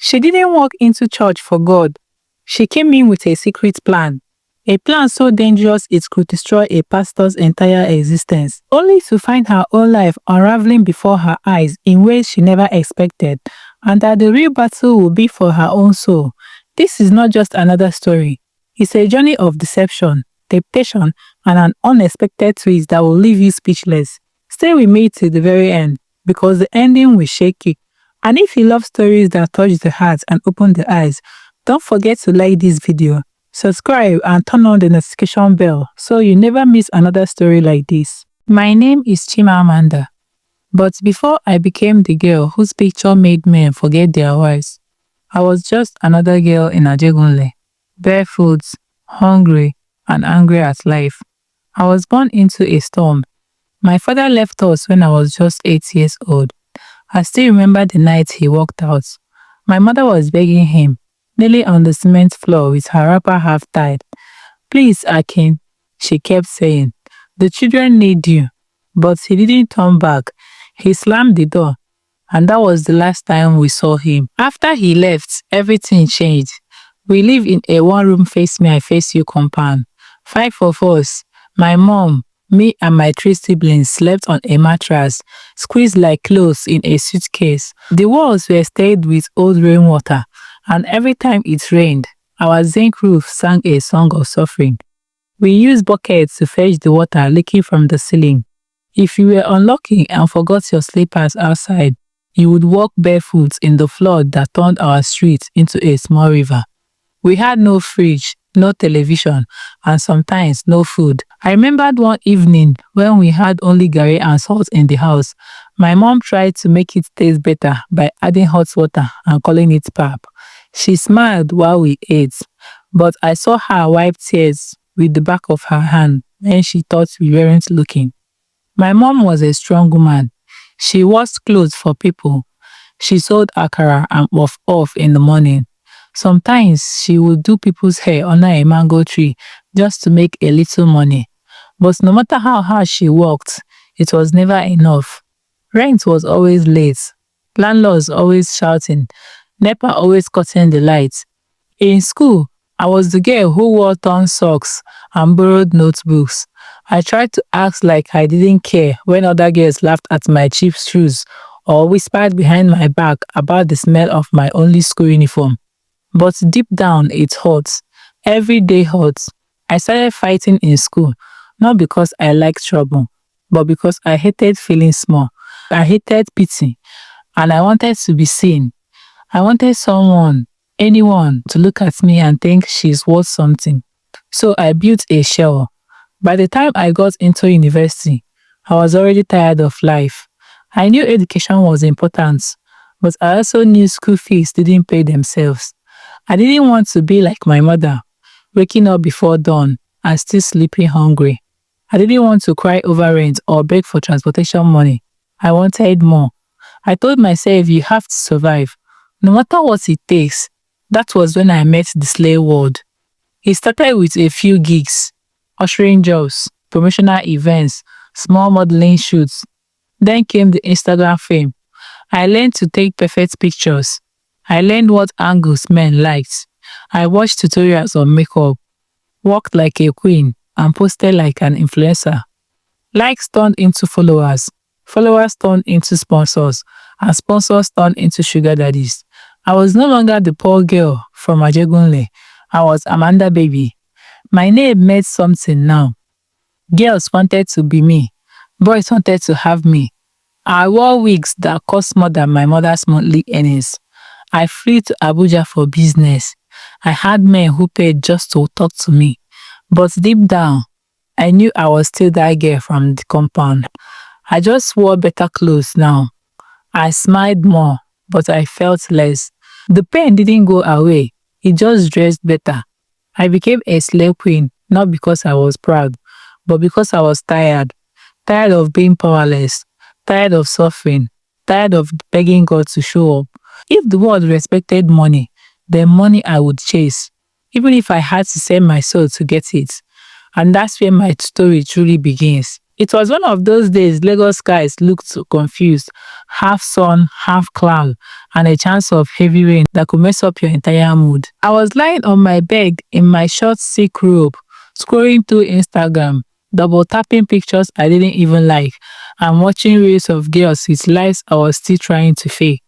She didn't walk into church for God. She came in with a secret plan. A plan so dangerous it could destroy a pastor's entire existence, only to find her own life unraveling before her eyes in ways she never expected, and that the real battle will be for her own soul. This is not just another story. It's a journey of deception, temptation, and an unexpected twist that will leave you speechless. Stay with me till the very end, because the ending will shake you. And if you love stories that touch the heart and open the eyes, don't forget to like this video, subscribe, and turn on the notification bell so you never miss another story like this. My name is Chimamanda, but before I became the girl whose picture made men forget their wives, I was just another girl in Ajegunle, barefoot, hungry, and angry at life. I was born into a storm. My father left us when I was just 8 years old. I still remember the night he walked out. My mother was begging him, nearly on the cement floor with her wrapper half tied. "Please, Akin," she kept saying. "The children need you." But he didn't turn back. He slammed the door, and that was the last time we saw him. After he left, everything changed. We live in a one-room face me, I face you compound. 5 of us. My mom, me, and my 3 siblings slept on a mattress, squeezed like clothes in a suitcase. The walls were stained with old rainwater, and every time it rained, our zinc roof sang a song of suffering. We used buckets to fetch the water leaking from the ceiling. If you were unlucky and forgot your slippers outside, you would walk barefoot in the flood that turned our street into a small river. We had no fridge, no television, and sometimes no food. I remembered one evening when we had only garri and salt in the house. My mom tried to make it taste better by adding hot water and calling it pap. She smiled while we ate, but I saw her wipe tears with the back of her hand when she thought we weren't looking. My mom was a strong woman. She washed clothes for people. She sold akara and puff in the morning. Sometimes she would do people's hair under a mango tree just to make a little money. But no matter how hard she worked, it was never enough. Rent was always late. Landlords always shouting. NEPA always cutting the lights. In school, I was the girl who wore torn socks and borrowed notebooks. I tried to act like I didn't care when other girls laughed at my cheap shoes or whispered behind my back about the smell of my only school uniform. But deep down, it hurts. Every day hurts. I started fighting in school, not because I liked trouble, but because I hated feeling small. I hated pity, and I wanted to be seen. I wanted someone, anyone, to look at me and think she's worth something. So I built a shell. By the time I got into university, I was already tired of life. I knew education was important, but I also knew school fees didn't pay themselves. I didn't want to be like my mother, waking up before dawn and still sleeping hungry. I didn't want to cry over rent or beg for transportation money. I wanted more. I told myself you have to survive, no matter what it takes. That was when I met the slave world. It started with a few gigs, ushering jobs, promotional events, small modeling shoots. Then came the Instagram fame. I learned to take perfect pictures. I learned what angles men liked. I watched tutorials on makeup, walked like a queen, and posted like an influencer. Likes turned into followers. Followers turned into sponsors, and sponsors turned into sugar daddies. I was no longer the poor girl from Ajegunle. I was Amanda Baby. My name meant something now. Girls wanted to be me. Boys wanted to have me. I wore wigs that cost more than my mother's monthly earnings. I flew to Abuja for business. I had men who paid just to talk to me. But deep down, I knew I was still that girl from the compound. I just wore better clothes now. I smiled more, but I felt less. The pain didn't go away. It just dressed better. I became a slave queen, not because I was proud, but because I was tired. Tired of being powerless. Tired of suffering. Tired of begging God to show up. If the world respected money, then money I would chase, even if I had to sell my soul to get it. And that's where my story truly begins. It was one of those days Lagos skies looked so confused, half sun, half cloud, and a chance of heavy rain that could mess up your entire mood. I was lying on my bed in my short silk robe, scrolling through Instagram, double tapping pictures I didn't even like, and watching reels of girls with lives I was still trying to fake.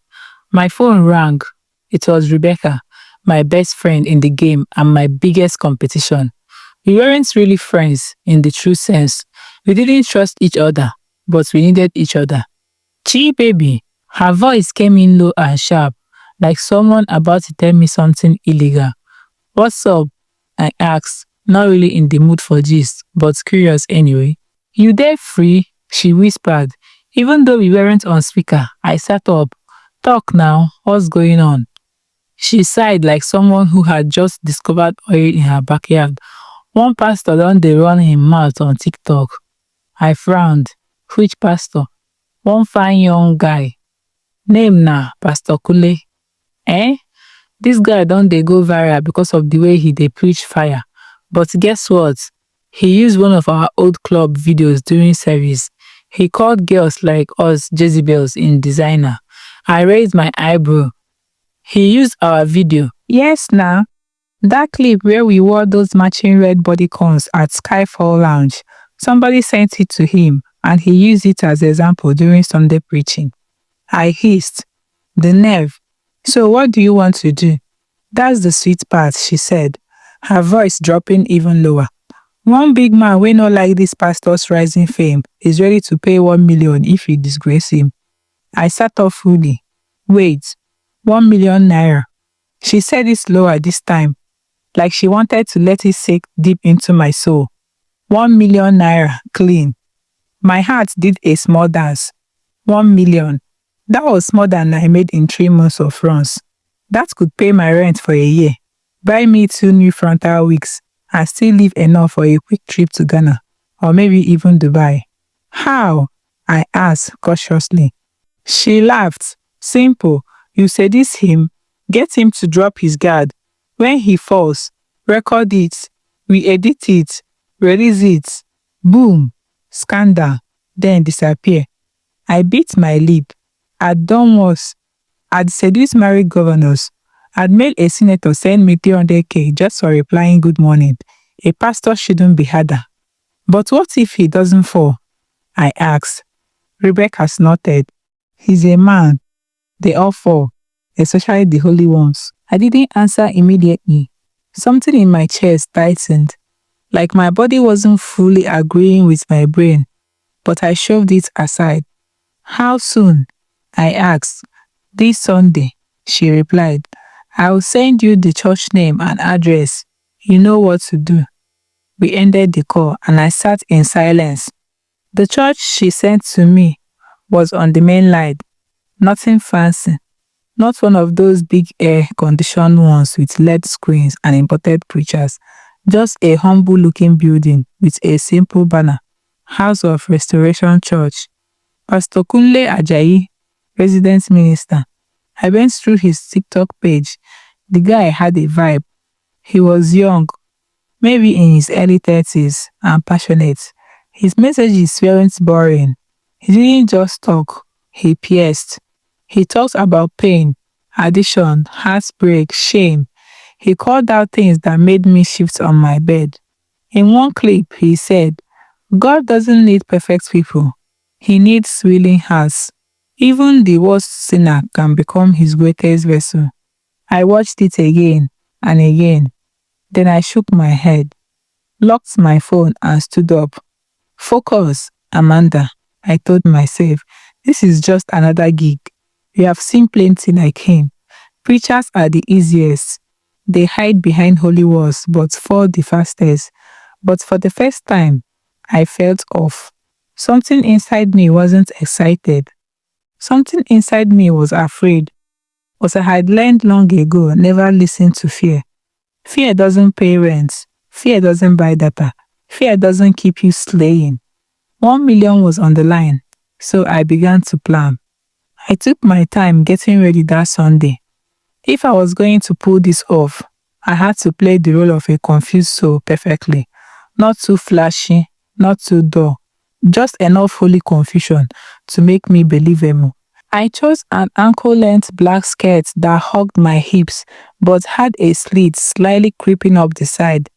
My phone rang. It was Rebecca, my best friend in the game and my biggest competition. We weren't really friends in the true sense. We didn't trust each other, but we needed each other. Chi baby, her voice came in low and sharp, like someone about to tell me something illegal. What's up? I asked, not really in the mood for gist, but curious anyway. You there free? She whispered. Even though we weren't on speaker, I sat up. Talk now, what's going on? She sighed like someone who had just discovered oil in her backyard. One pastor don dey run him mouth on TikTok. I frowned. Which pastor? One fine young guy. Name na Pastor Kule. Eh? This guy don dey go viral because of the way he dey preach fire. But guess what? He used one of our old club videos during service. He called girls like us Jezebels in designer. I raised my eyebrow. He used our video. Yes, now. That clip where we wore those matching red bodycons at Skyfall Lounge. Somebody sent it to him and he used it as example during Sunday preaching. I hissed. The nerve. So what do you want to do? That's the sweet part, she said, her voice dropping even lower. One big man wey no like this pastor's rising fame is ready to pay 1 million if you disgrace him. I sat up fully. Wait, 1 million naira. She said it slower this time, like she wanted to let it sink deep into my soul. 1 million naira, clean. My heart did a small dance. 1 million. That was more than I made in 3 months of runs. That could pay my rent for a year, buy me 2 new frontal wigs, and still leave enough for a quick trip to Ghana, or maybe even Dubai. How? I asked cautiously. She laughed. Simple. You seduce him, get him to drop his guard. When he falls, record it, we edit it, release it. Boom. Scandal. Then disappear. I bit my lip. I'd done worse. I'd seduced married governors. I'd made a senator send me 300k just for replying good morning. A pastor shouldn't be harder. But what if he doesn't fall? I asked. Rebecca snorted. He's a man. They all fall, especially the holy ones. I didn't answer immediately. Something in my chest tightened, like my body wasn't fully agreeing with my brain, but I shoved it aside. How soon? I asked. This Sunday, she replied. I'll send you the church name and address. You know what to do. We ended the call and I sat in silence. The church she sent to me was on the main line. Nothing fancy. Not one of those big air-conditioned ones with LED screens and imported preachers. Just a humble-looking building with a simple banner. House of Restoration Church. Pastor Kunle Ajayi, resident minister. I went through his TikTok page. The guy had a vibe. He was young, maybe in his early 30s, and passionate. His messages weren't boring. He didn't just talk, he pierced. He talked about pain, addiction, heartbreak, shame. He called out things that made me shift on my bed. In one clip, he said, God doesn't need perfect people. He needs willing hearts. Even the worst sinner can become his greatest vessel. I watched it again and again. Then I shook my head, locked my phone and stood up. Focus, Amanda, I told myself. This is just another gig. We have seen plenty like him. Preachers are the easiest. They hide behind holy walls but fall the fastest. But for the first time, I felt off. Something inside me wasn't excited. Something inside me was afraid. But I had learned long ago, never listen to fear. Fear doesn't pay rent. Fear doesn't buy data. Fear doesn't keep you slaying. 1 million was on the line, so I began to plan. I took my time getting ready that Sunday. If I was going to pull this off, I had to play the role of a confused soul perfectly. Not too flashy, not too dull. just enough holy confusion to make me believable. I chose an ankle-length black skirt that hugged my hips but had a slit slightly creeping up the side.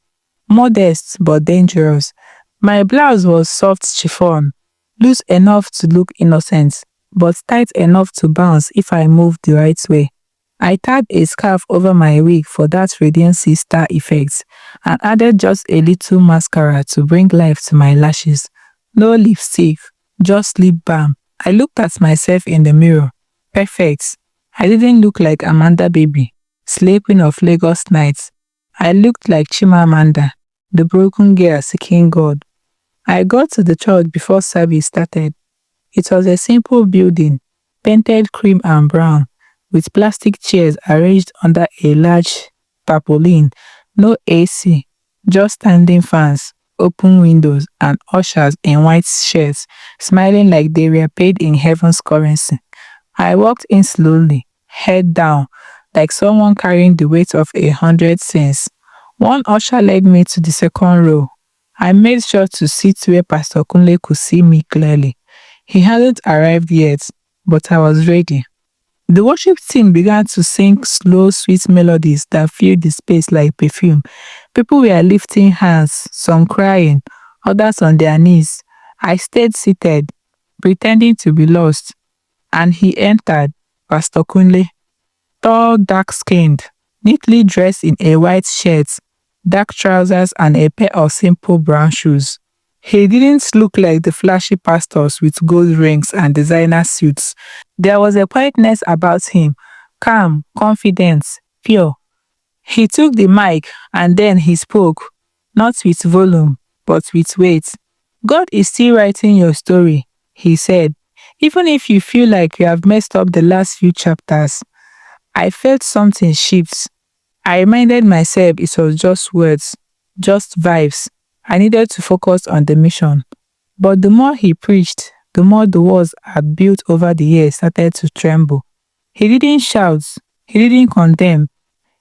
Modest but dangerous. My blouse was soft chiffon, loose enough to look innocent, but tight enough to bounce if I moved the right way. I tied a scarf over my wig for that radiancy star effect and added just a little mascara to bring life to my lashes. No lipstick, just lip balm. I looked at myself in the mirror. Perfect. I didn't look like Amanda Baby, slay queen of Lagos nights. I looked like Chimamanda, the broken girl seeking God. I got to the church before service started. It was a simple building, painted cream and brown, with plastic chairs arranged under a large tarpaulin. No AC, just standing fans, open windows, and ushers in white shirts, smiling like they were paid in heaven's currency. I walked in slowly, head down, like someone carrying the weight of 100 sins. One usher led me to the second row. I made sure to sit where Pastor Kunle could see me clearly. He hadn't arrived yet, but I was ready. The worship team began to sing slow, sweet melodies that filled the space like perfume. People were lifting hands, some crying, others on their knees. I stayed seated, pretending to be lost, and he entered, Pastor Kunle, tall, dark-skinned, neatly dressed in a white shirt, dark trousers, and a pair of simple brown shoes. He didn't look like the flashy pastors with gold rings and designer suits. There was a quietness about him, calm, confident, pure. He took the mic and then he spoke, not with volume, but with weight. God is still writing your story, he said, even if you feel like you have messed up the last few chapters. I felt something shift. I reminded myself it was just words, just vibes. I needed to focus on the mission. But the more he preached, the more the walls I had built over the years started to tremble. He didn't shout, he didn't condemn.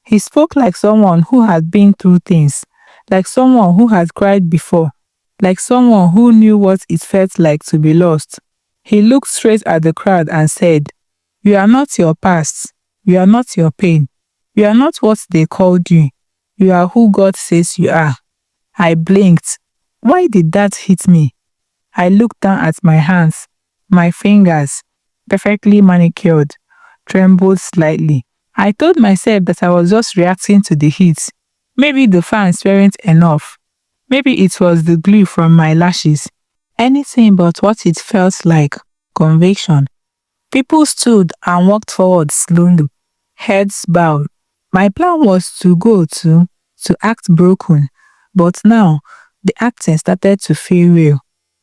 He spoke like someone who had been through things, like someone who had cried before, like someone who knew what it felt like to be lost. He looked straight at the crowd and said, "You are not your past. You are not your pain. You are not what they called you. You are who God says you are." I blinked. Why did that hit me? I looked down at my hands. My fingers, perfectly manicured, trembled slightly. I told myself that I was just reacting to the heat. Maybe the fans weren't enough. Maybe it was the glue from my lashes. Anything but what it felt like. Conviction. People stood and walked forward slowly, heads bowed. My plan was to go to act broken, but now the acting started to feel real.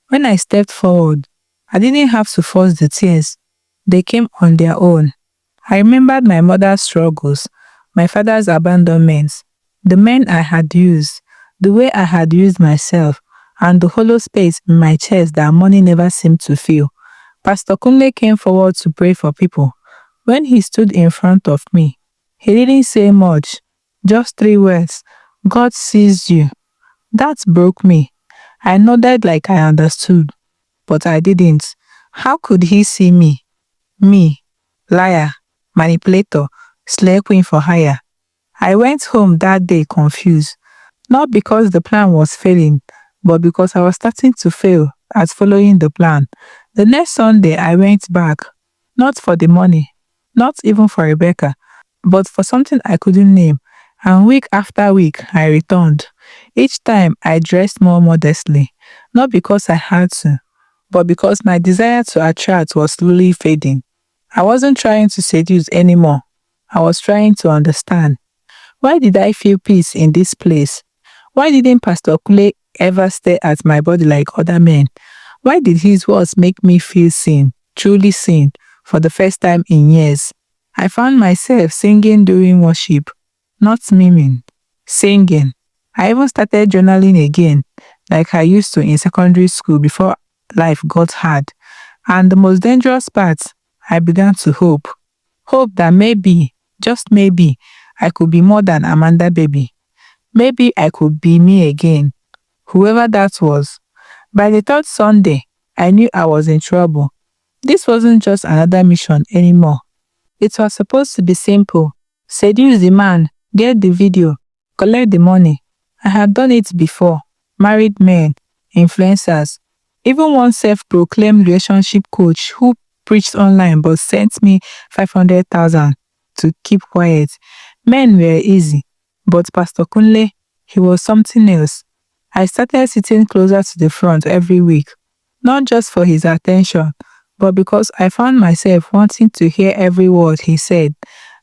When I stepped forward, I didn't have to force the tears. They came on their own. I remembered my mother's struggles, my father's abandonments, the men I had used, the way I had used myself, and the hollow space in my chest that money never seemed to fill. Pastor Kunle came forward to pray for people. When he stood in front of me, he didn't say much, just 3 words. God sees you. That broke me. I nodded like I understood, but I didn't. How could he see me? Me, liar, manipulator, slave queen for hire. I went home that day confused, not because the plan was failing, but because I was starting to fail at following the plan. The next Sunday, I went back, not for the money, not even for Rebecca, but for something I couldn't name. And week after week, I returned. Each time, I dressed more modestly, not because I had to, but because my desire to attract was slowly fading. I wasn't trying to seduce anymore. I was trying to understand. Why did I feel peace in this place? Why didn't Pastor Kule ever stare at my body like other men? Why did his words make me feel seen, truly seen, for the first time in years? I found myself singing during worship, not miming, singing. I even started journaling again, like I used to in secondary school before life got hard. And the most dangerous part, I began to hope. Hope that maybe, just maybe, I could be more than Amanda Baby. Maybe I could be me again, whoever that was. By the third Sunday, I knew I was in trouble. This wasn't just another mission anymore. It was supposed to be simple. Seduce the man, get the video, collect the money. I had done it before. Married men, influencers, even one self-proclaimed relationship coach who preached online but sent me 500,000 to keep quiet. Men were easy, but Pastor Kunle, he was something else. I started sitting closer to the front every week, not just for his attention, but because I found myself wanting to hear every word he said.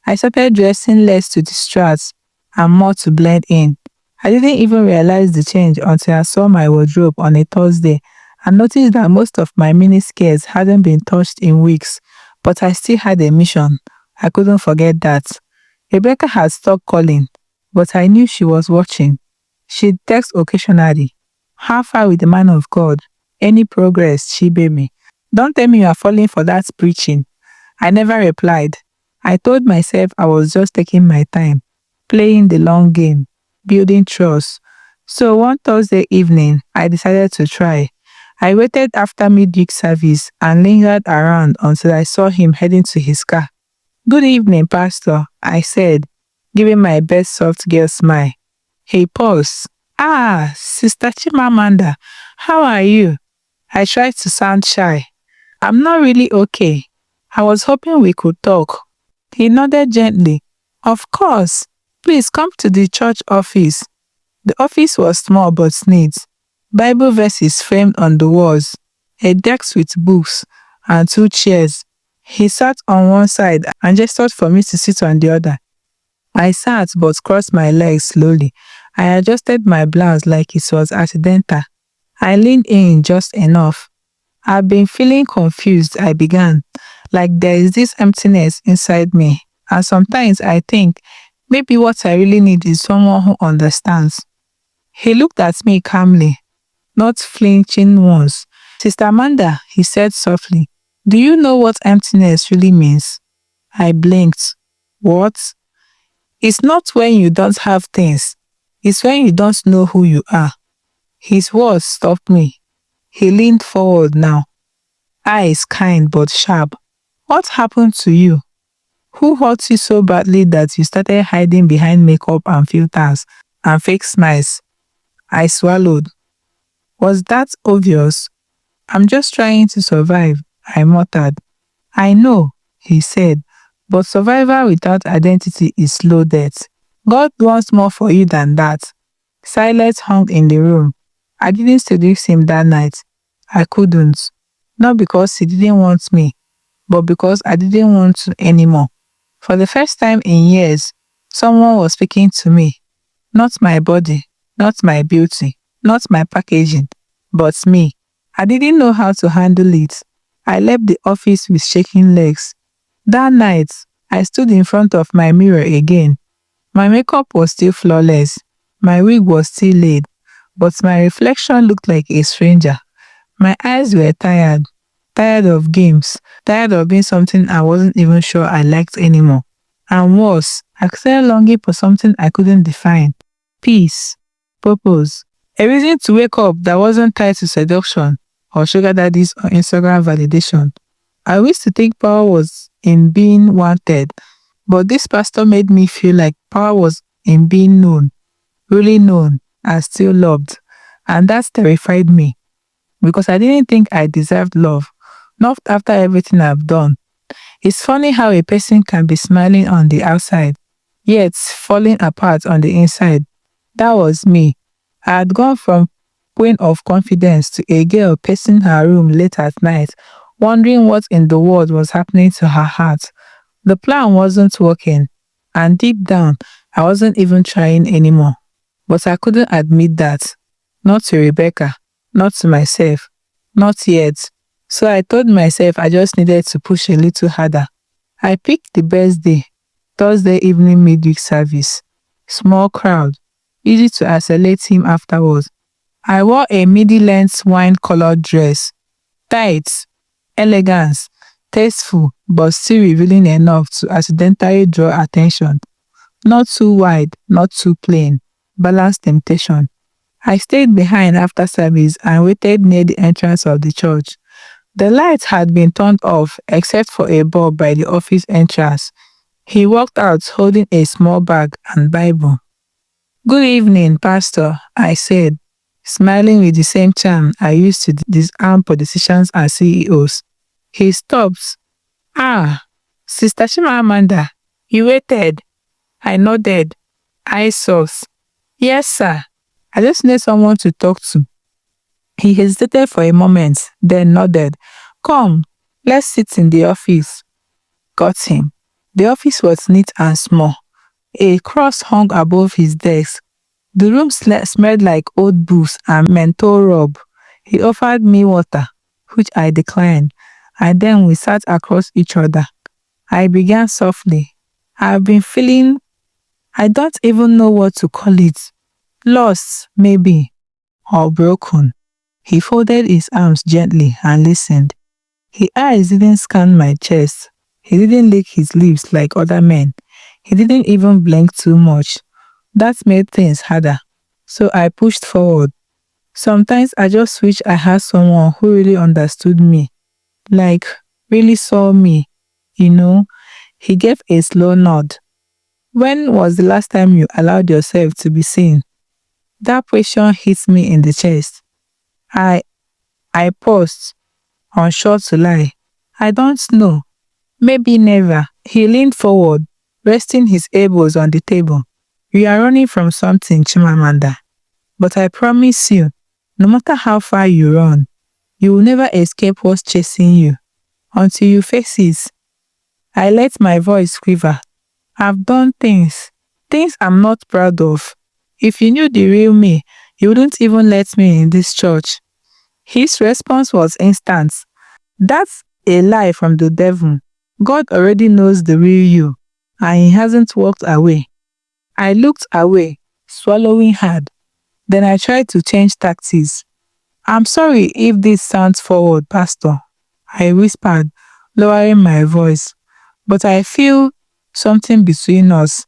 I started dressing less to distract and more to blend in. I didn't even realize the change until I saw my wardrobe on a Thursday and noticed that most of my mini skirts hadn't been touched in weeks, but I still had a mission. I couldn't forget that. Rebecca had stopped calling, but I knew she was watching. She'd text occasionally. How far with the man of God? Any progress, she baby? Don't tell me you are falling for that preaching. I never replied. I told myself I was just taking my time, playing the long game, building trust. So one Thursday evening, I decided to try. I waited after midweek service and lingered around until I saw him heading to his car. Good evening, Pastor, I said, giving my best soft girl smile. He paused. Ah, Sister Chimamanda, how are you? I tried to sound shy. I'm not really okay. I was hoping we could talk. He nodded gently. Of course. Please come to the church office. The office was small but neat. Bible verses framed on the walls, a desk with books, and 2 chairs. He sat on one side and gestured for me to sit on the other. I sat but crossed my legs slowly. I adjusted my blouse like it was accidental. I leaned in just enough. I've been feeling confused, I began, like there is this emptiness inside me. And sometimes I think maybe what I really need is someone who understands. He looked at me calmly, not flinching once. Sister Amanda, he said softly, do you know what emptiness really means? I blinked. What? It's not when you don't have things. It's when you don't know who you are. His words stopped me. He leaned forward now, eyes kind but sharp. What happened to you? Who hurt you so badly that you started hiding behind makeup and filters and fake smiles? I swallowed. Was that obvious? I'm just trying to survive, I muttered. I know, he said, but survival without identity is slow death. God wants more for you than that. Silence hung in the room. I didn't seduce him that night. I couldn't. Not because he didn't want me, but because I didn't want to anymore. For the first time in years, someone was speaking to me. Not my body, not my beauty, not my packaging, but me. I didn't know how to handle it. I left the office with shaking legs. That night, I stood in front of my mirror again. My makeup was still flawless. My wig was still laid, but my reflection looked like a stranger. My eyes were tired, tired of games, tired of being something I wasn't even sure I liked anymore. And worse, I started longing for something I couldn't define. Peace, purpose, a reason to wake up that wasn't tied to seduction or sugar daddies or Instagram validation. I used to think power was in being wanted, but this pastor made me feel like power was in being known, really known, and still loved. And that terrified me because I didn't think I deserved love, not after everything I've done. It's funny how a person can be smiling on the outside, yet falling apart on the inside. That was me. I had gone from queen of confidence to a girl pacing her room late at night, wondering what in the world was happening to her heart. The plan wasn't working, and deep down, I wasn't even trying anymore. But I couldn't admit that. Not to Rebecca, not to myself, not yet. So I told myself I just needed to push a little harder. I picked the best day, Thursday evening midweek service. Small crowd, easy to isolate him afterwards. I wore a midi-length wine-colored dress. Tight, elegance, tasteful, but still revealing enough to accidentally draw attention. Not too wide, not too plain. Balanced temptation. I stayed behind after service and waited near the entrance of the church. The light had been turned off except for a bulb by the office entrance. He walked out holding a small bag and Bible. Good evening, Pastor, I said, smiling with the same charm I used to disarm politicians and CEOs. He stopped. Ah, Sister Chimamanda, you waited. I nodded. I sauce. Yes, sir. I just need someone to talk to. He hesitated for a moment, then nodded. Come, let's sit in the office. Got him. The office was neat and small. A cross hung above his desk. The room smelled like old books and menthol rub. He offered me water, which I declined, and then we sat across each other. I began softly. I've been feeling, I don't even know what to call it. Lost, maybe, or broken. He folded his arms gently and listened. His eyes didn't scan my chest. He didn't lick his lips like other men. He didn't even blink too much. That made things harder. So I pushed forward. Sometimes I just wish I had someone who really understood me. Like, really saw me. You know? He gave a slow nod. When was the last time you allowed yourself to be seen? That question hit me in the chest. I paused, unsure to lie. I don't know. Maybe never. He leaned forward, resting his elbows on the table. You are running from something, Chimamanda. But I promise you, no matter how far you run, you will never escape what's chasing you until you face it. I let my voice quiver. I've done things I'm not proud of. If you knew the real me, you wouldn't even let me in this church. His response was instant. That's a lie from the devil. God already knows the real you, and he hasn't walked away. I looked away, swallowing hard. Then I tried to change tactics. I'm sorry if this sounds forward, Pastor, I whispered, lowering my voice. But I feel something between us.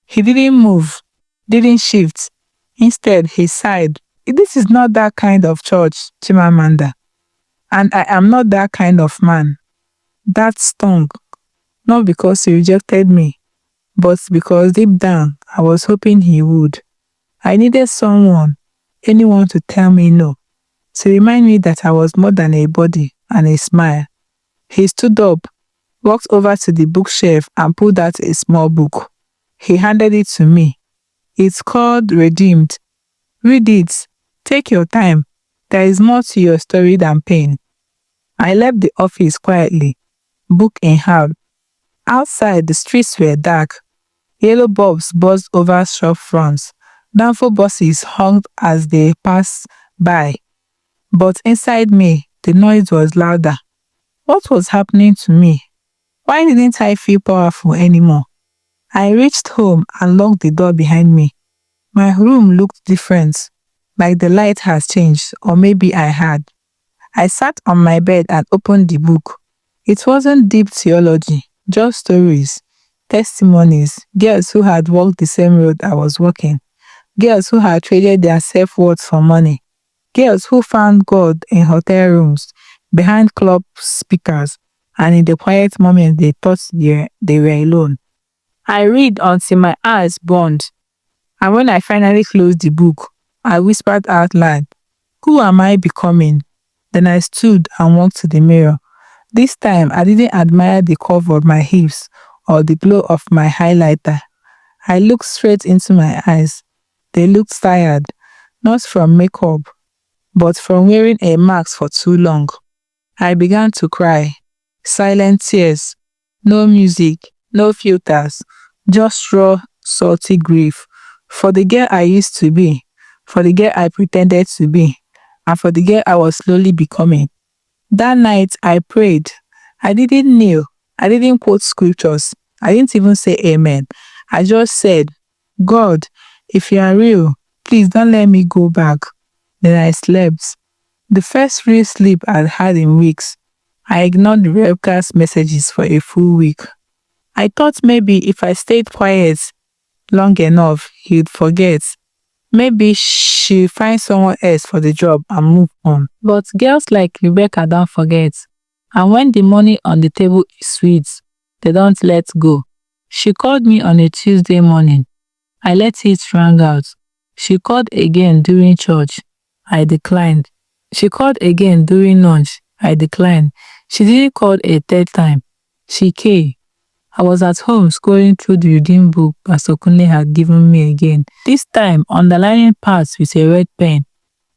He didn't move, didn't shift. Instead, he sighed. This is not that kind of church, Chimamanda. And I am not that kind of man. That stung. Not because he rejected me, but because deep down, I was hoping he would. I needed someone, anyone to tell me no, to remind me that I was more than a body and a smile. He stood up, walked over to the bookshelf and pulled out a small book. He handed it to me. It's called Redeemed. Read it. Take your time. There is more to your story than pain. I left the office quietly, book in hand. Outside, the streets were dark. Yellow bulbs buzzed over shop fronts. Downfall buses honked as they passed by. But inside me, the noise was louder. What was happening to me? Why didn't I feel powerful anymore? I reached home and locked the door behind me. My room looked different, like the light has changed, or maybe I had. I sat on my bed and opened the book. It wasn't deep theology, just stories, testimonies, girls who had walked the same road I was walking, girls who had traded their self-worth for money, girls who found God in hotel rooms, behind club speakers, and in the quiet moments they thought they were alone. I read until my eyes burned, and when I finally closed the book, I whispered out loud, "Who am I becoming?" Then I stood and walked to the mirror. This time, I didn't admire the curve of my hips or the glow of my highlighter. I looked straight into my eyes. They looked tired, not from makeup, but from wearing a mask for too long. I began to cry. Silent tears. No music, no filters, just raw, salty grief. For the girl I used to be, for the girl I pretended to be, and for the girl I was slowly becoming. That night I prayed. I didn't kneel. I didn't quote scriptures. I didn't even say amen. I just said, God, if you are real, please don't let me go back. Then I slept. The first real sleep I'd had in weeks. I ignored the webcast messages for a full week. I thought maybe if I stayed quiet long enough, he'd forget. Maybe she find someone else for the job and move on. But girls like Rebecca don't forget. And when the money on the table is sweet, they don't let go. She called me on a Tuesday morning. I let it rang out. She called again during church. I declined. She called again during lunch. I declined. She didn't call a third time. She came. I was at home scrolling through the reading book Pastor Kunle had given me again, this time underlining parts with a red pen,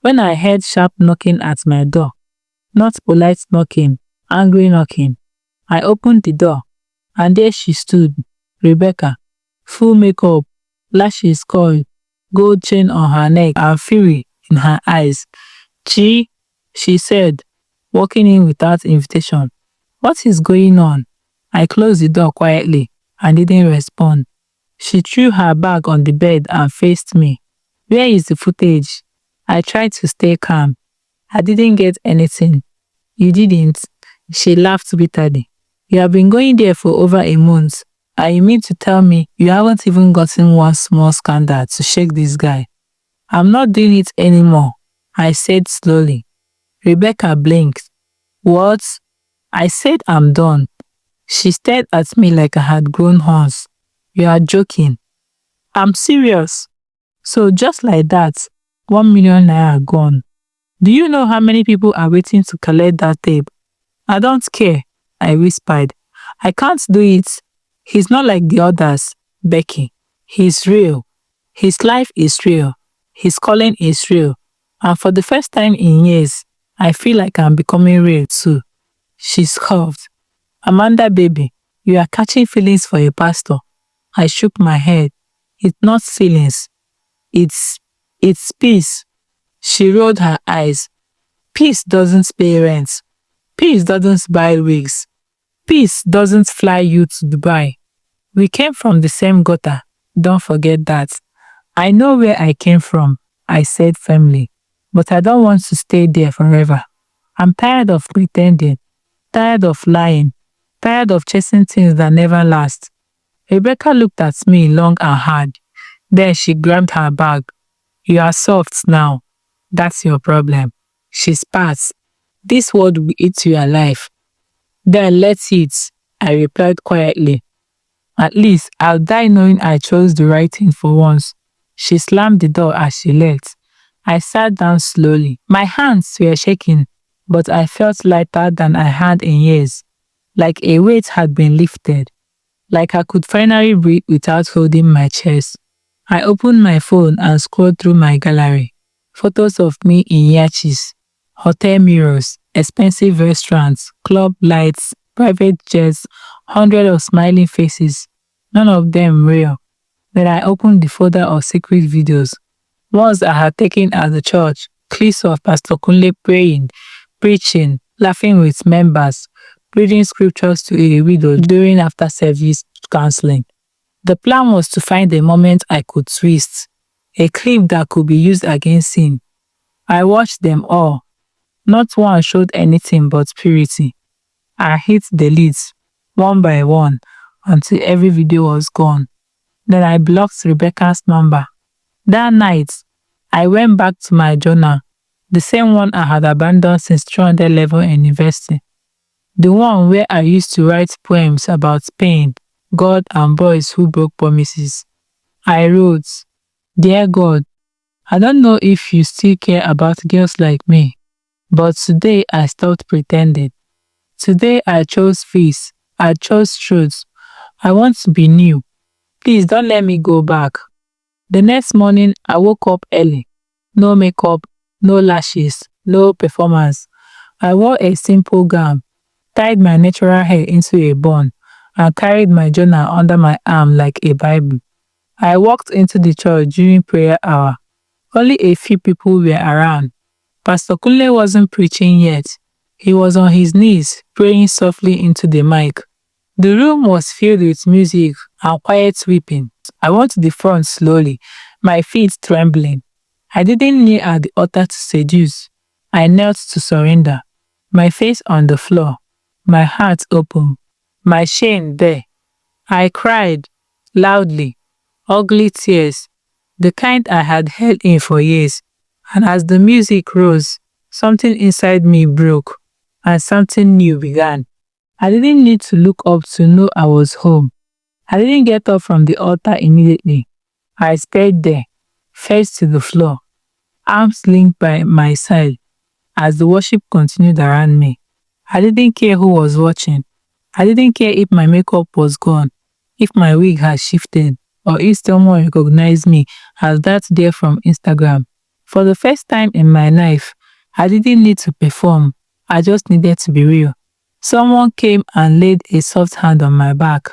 when I heard sharp knocking at my door. Not polite knocking, angry knocking. I opened the door, and there she stood, Rebecca, full makeup, lashes coiled, gold chain on her neck, and fury in her eyes. Chi, she said, walking in without invitation. What is going on? I closed the door quietly and didn't respond. She threw her bag on the bed and faced me. Where is the footage? I tried to stay calm. I didn't get anything. You didn't? She laughed bitterly. You have been going there for over a month, and you mean to tell me you haven't even gotten one small scandal to shake this guy? I'm not doing it anymore, I said slowly. Rebecca blinked. What? I said I'm done. She stared at me like I had grown horns. You are joking. I'm serious. So just like that, 1 million naira gone. Do you know how many people are waiting to collect that tape? I don't care, I whispered. I can't do it. He's not like the others, Becky. He's real. His life is real. His calling is real. And for the first time in years, I feel like I'm becoming real too. She scoffed. Amanda, baby, you are catching feelings for a pastor. I shook my head. It's not feelings. It's peace. She rolled her eyes. Peace doesn't pay rent. Peace doesn't buy wigs. Peace doesn't fly you to Dubai. We came from the same gutter. Don't forget that. I know where I came from, I said firmly, but I don't want to stay there forever. I'm tired of pretending, tired of lying, tired of chasing things that never last. Rebecca looked at me long and hard. Then she grabbed her bag. You are soft now. That's your problem. She spat. This word will eat you alive. Then let's eat, I replied quietly. At least I'll die knowing I chose the right thing for once. She slammed the door as she left. I sat down slowly. My hands were shaking, but I felt lighter than I had in years. Like a weight had been lifted. Like I could finally breathe without holding my chest. I opened my phone and scrolled through my gallery. Photos of me in yachis, hotel mirrors, expensive restaurants, club lights, private jets, hundreds of smiling faces. None of them real. Then I opened the folder of secret videos. Ones I had taken at the church, clips of Pastor Kunle praying, preaching, laughing with members, reading scriptures to a widow during after service counseling. The plan was to find a moment I could twist, a clip that could be used against him. I watched them all. Not one showed anything but purity. I hit delete, one by one, until every video was gone. Then I blocked Rebecca's number. That night, I went back to my journal, the same one I had abandoned since 300 level in university. The one where I used to write poems about pain, God, and boys who broke promises. I wrote, Dear God, I don't know if you still care about girls like me, but today I stopped pretending. Today I chose peace. I chose truth. I want to be new. Please don't let me go back. The next morning, I woke up early. No makeup, no lashes, no performance. I wore a simple gown, tied my natural hair into a bun, and carried my journal under my arm like a Bible. I walked into the church during prayer hour. Only a few people were around. Pastor Kunle wasn't preaching yet. He was on his knees, praying softly into the mic. The room was filled with music and quiet weeping. I went to the front slowly, my feet trembling. I didn't kneel at the altar to seduce. I knelt to surrender, my face on the floor, my heart open, my shame there. I cried loudly, ugly tears, the kind I had held in for years. And as the music rose, something inside me broke, and something new began. I didn't need to look up to know I was home. I didn't get up from the altar immediately. I stayed there, face to the floor, arms linked by my side as the worship continued around me. I didn't care who was watching. I didn't care if my makeup was gone, if my wig had shifted, or if someone recognized me as that there from Instagram. For the first time in my life, I didn't need to perform. I just needed to be real. Someone came and laid a soft hand on my back.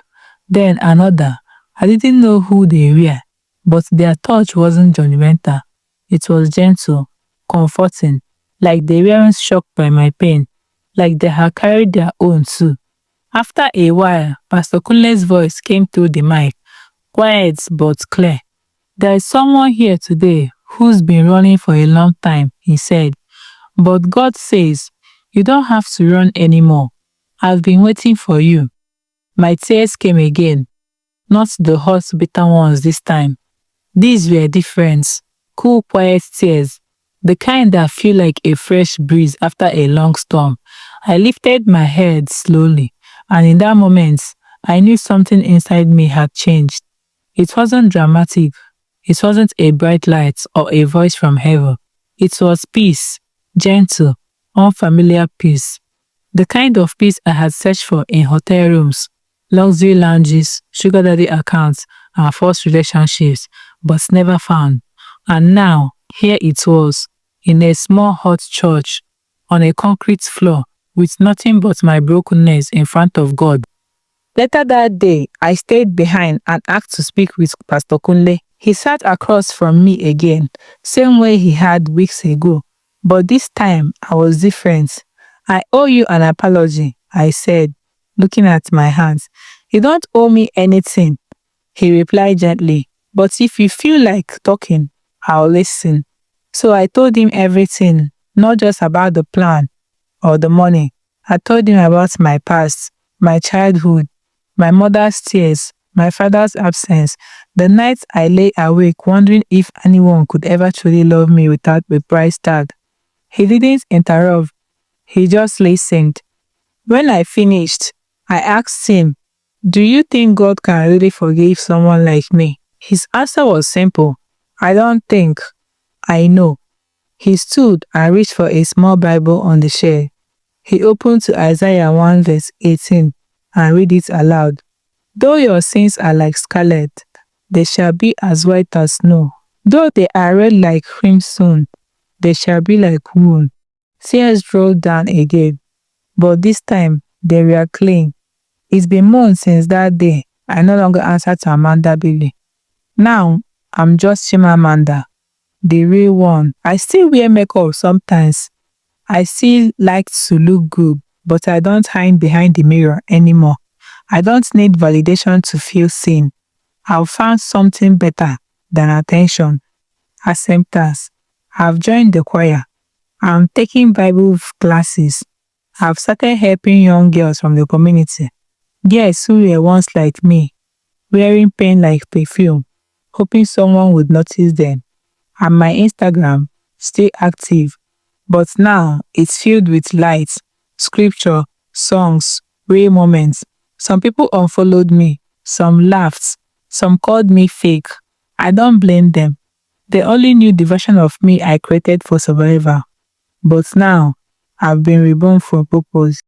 Then another. I didn't know who they were, but their touch wasn't judgmental. It was gentle, comforting, like they weren't shocked by my pain, like they had carried their own too. After a while, Pastor Kunle's voice came through the mic, quiet but clear. There is someone here today who's been running for a long time, he said. But God says, you don't have to run anymore. I've been waiting for you. My tears came again, not the hot, bitter ones this time. These were different, cool, quiet tears, the kind that feel like a fresh breeze after a long storm. I lifted my head slowly, and in that moment, I knew something inside me had changed. It wasn't dramatic. It wasn't a bright light or a voice from heaven. It was peace, gentle, unfamiliar peace. The kind of peace I had searched for in hotel rooms, luxury lounges, sugar daddy accounts, and forced relationships, but never found. And now, here it was, in a small hot church, on a concrete floor, with nothing but my brokenness in front of God. Later that day, I stayed behind and asked to speak with Pastor Kunle. He sat across from me again, same way he had weeks ago. But this time, I was different. I owe you an apology, I said, looking at my hands. You don't owe me anything, he replied gently. But if you feel like talking, I'll listen. So I told him everything, not just about the plan or the money. I told him about my past, my childhood, my mother's tears, my father's absence, the nights I lay awake wondering if anyone could ever truly love me without a price tag. He didn't interrupt. He just listened. When I finished, I asked him, do you think God can really forgive someone like me? His answer was simple. I don't think. I know. He stood and reached for a small Bible on the shelf. He opened to Isaiah 1 verse 18 and read it aloud. Though your sins are like scarlet, they shall be as white as snow. Though they are red like crimson, they shall be like wool. Tears rolled down again, but this time they were clean. It's been months since that day. I no longer answer to Amanda Billy. Now, I'm just Chimamanda, the real one. I still wear makeup sometimes. I still like to look good, but I don't hide behind the mirror anymore. I don't need validation to feel seen. I've found something better than attention. Acceptance. I've joined the choir. I'm taking Bible classes. I've started helping young girls from the community. Girls who were once like me, wearing pain like perfume, hoping someone would notice them. And my Instagram, still active, but now it's filled with lights, scripture, songs, real moments. Some people unfollowed me, some laughed, some called me fake. I don't blame them. They only knew the version of me I created for survival. But now, I've been reborn for purpose.